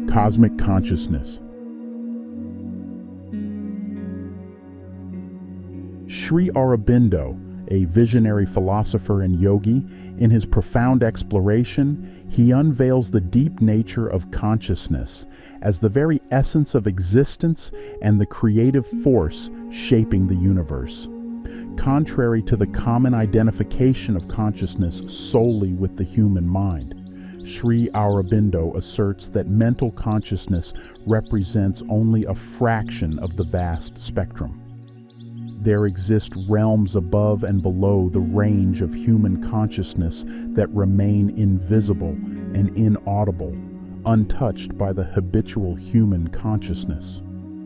Cosmic Consciousness. Sri Aurobindo, a visionary philosopher and yogi, in his profound exploration, he unveils the deep nature of consciousness as the very essence of existence and the creative force shaping the universe. Contrary to the common identification of consciousness solely with the human mind, Sri Aurobindo asserts that mental consciousness represents only a fraction of the vast spectrum. There exist realms above and below the range of human consciousness that remain invisible and inaudible, untouched by the habitual human consciousness.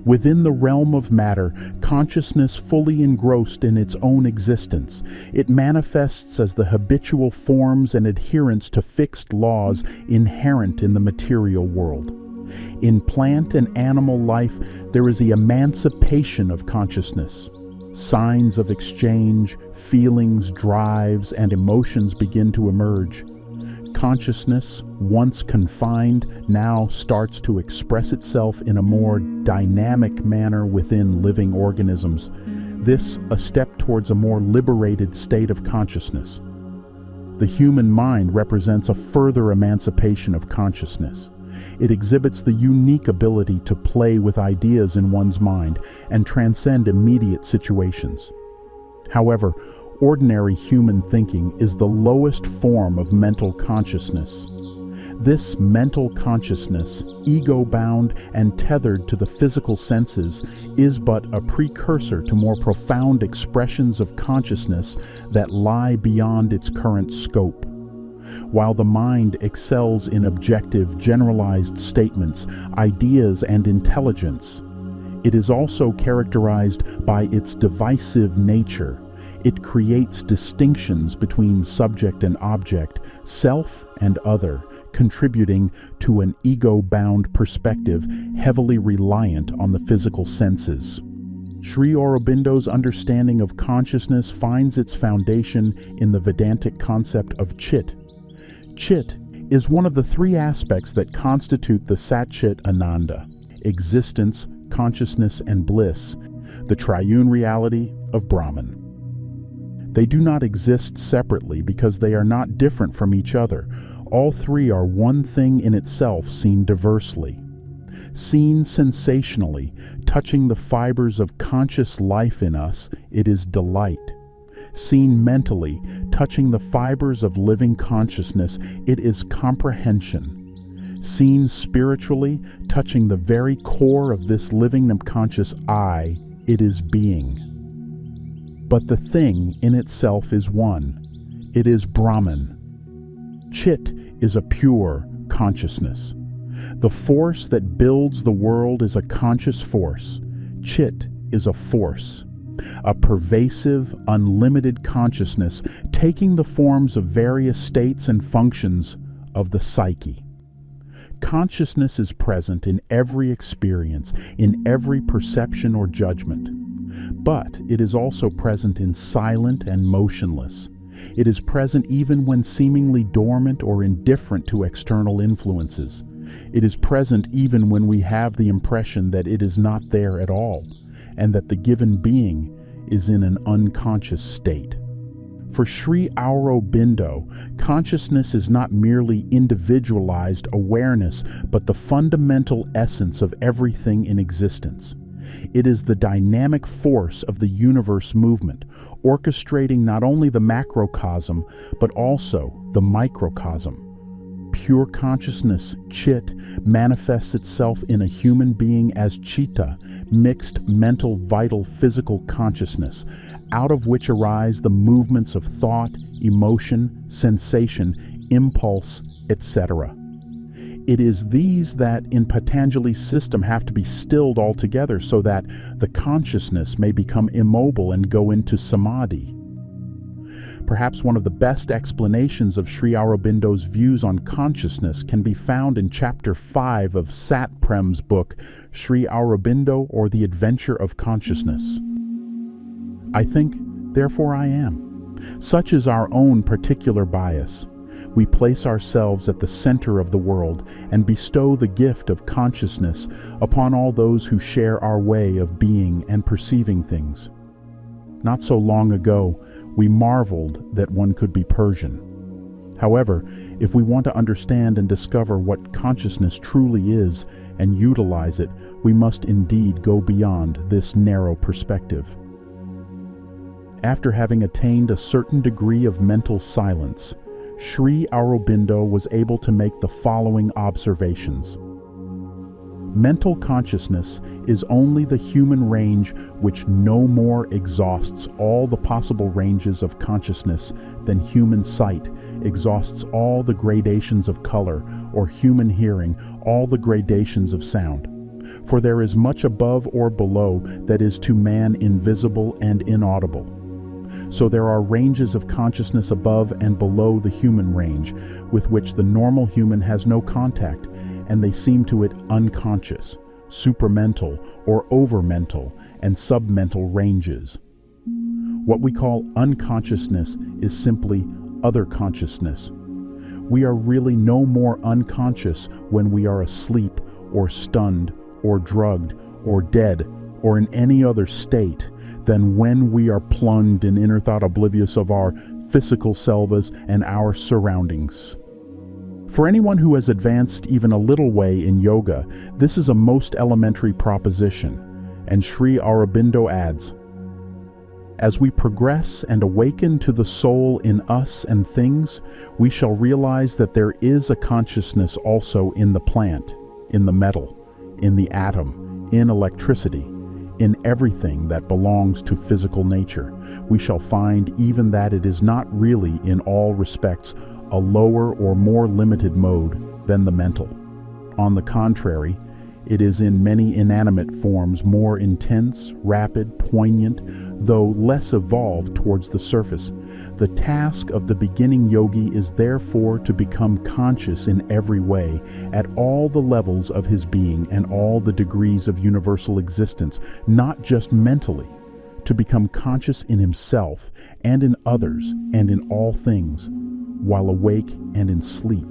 Within the realm of matter, consciousness fully engrossed in its own existence, it manifests as the habitual forms and adherence to fixed laws inherent in the material world. In plant and animal life, there is the emancipation of consciousness. Signs of exchange, feelings, drives, and emotions begin to emerge. Consciousness, once confined, now starts to express itself in a more dynamic manner within living organisms. This a step towards a more liberated state of consciousness. The human mind represents a further emancipation of consciousness. It exhibits the unique ability to play with ideas in one's mind and transcend immediate situations. However, ordinary human thinking is the lowest form of mental consciousness. This mental consciousness, ego-bound and tethered to the physical senses, is but a precursor to more profound expressions of consciousness that lie beyond its current scope. While the mind excels in objective, generalized statements, ideas, and intelligence, it is also characterized by its divisive nature. It creates distinctions between subject and object, self and other, contributing to an ego-bound perspective heavily reliant on the physical senses. Sri Aurobindo's understanding of consciousness finds its foundation in the Vedantic concept of chit. Chit is one of the three aspects that constitute the Satchitananda: existence, consciousness, and bliss, the triune reality of Brahman. They do not exist separately because they are not different from each other. All three are one thing in itself, seen diversely. Seen sensationally, touching the fibers of conscious life in us, it is delight. Seen mentally, touching the fibers of living consciousness, it is comprehension. Seen spiritually, touching the very core of this living and conscious I, it is being. But the thing in itself is one. It is Brahman. Chit is a pure consciousness. The force that builds the world is a conscious force. Chit is a force. A pervasive, unlimited consciousness taking the forms of various states and functions of the psyche. Consciousness is present in every experience, in every perception or judgment. But it is also present in silent and motionless. It is present even when seemingly dormant or indifferent to external influences. It is present even when we have the impression that it is not there at all, and that the given being is in an unconscious state. For Sri Aurobindo, consciousness is not merely individualized awareness, but the fundamental essence of everything in existence. It is the dynamic force of the universe movement, orchestrating not only the macrocosm, but also the microcosm. Pure consciousness, chit, manifests itself in a human being as chitta, mixed mental, vital, physical consciousness, out of which arise the movements of thought, emotion, sensation, impulse, etc. It is these that in Patanjali's system have to be stilled altogether so that the consciousness may become immobile and go into samadhi. Perhaps one of the best explanations of Sri Aurobindo's views on consciousness can be found in Chapter 5 of Satprem's book, Sri Aurobindo or the Adventure of Consciousness. I think, therefore I am. Such is our own particular bias. we place ourselves at the center of the world and bestow the gift of consciousness upon all those who share our way of being and perceiving things. Not so long ago, we marveled that one could be Persian. However, if we want to understand and discover what consciousness truly is and utilize it, we must indeed go beyond this narrow perspective. After having attained a certain degree of mental silence, Sri Aurobindo was able to make the following observations. Mental consciousness is only the human range which no more exhausts all the possible ranges of consciousness than human sight exhausts all the gradations of color, or human hearing all the gradations of sound. For there is much above or below that is to man invisible and inaudible. So there are ranges of consciousness above and below the human range, with which the normal human has no contact, and they seem to it unconscious, supramental or overmental, and submental ranges. What we call unconsciousness is simply other consciousness. We are really no more unconscious when we are asleep, or stunned, or drugged, or dead, or in any other state than when we are plunged in inner thought, oblivious of our physical selvas and our surroundings. For anyone who has advanced even a little way in yoga, this is a most elementary proposition, and Sri Aurobindo adds, as we progress and awaken to the soul in us and things, we shall realize that there is a consciousness also in the plant, in the metal, in the atom, in electricity, in everything that belongs to physical nature. We shall find even that it is not really in all respects a lower or more limited mode than the mental. On the contrary, it is in many inanimate forms more intense, rapid, poignant, though less evolved towards the surface. The task of the beginning yogi is therefore to become conscious in every way, at all the levels of his being and all the degrees of universal existence, not just mentally, to become conscious in himself and in others and in all things, while awake and in sleep,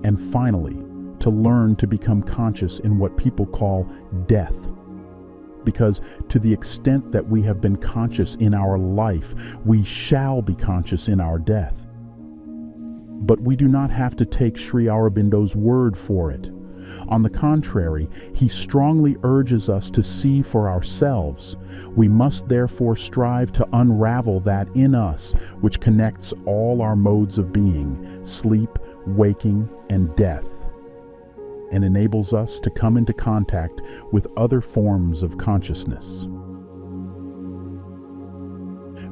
and finally, to learn to become conscious in what people call death. Because to the extent that we have been conscious in our life, we shall be conscious in our death. But we do not have to take Sri Aurobindo's word for it. On the contrary, he strongly urges us to see for ourselves. We must therefore strive to unravel that in us which connects all our modes of being, sleep, waking, and death, and enables us to come into contact with other forms of consciousness.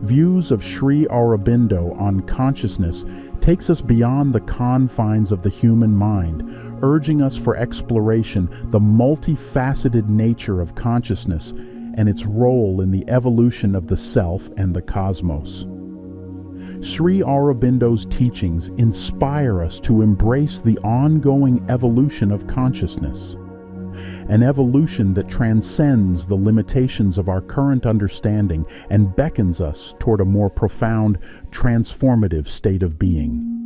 Views of Sri Aurobindo on consciousness takes us beyond the confines of the human mind, urging us for exploration the multifaceted nature of consciousness and its role in the evolution of the self and the cosmos. Sri Aurobindo's teachings inspire us to embrace the ongoing evolution of consciousness, an evolution that transcends the limitations of our current understanding and beckons us toward a more profound, transformative state of being.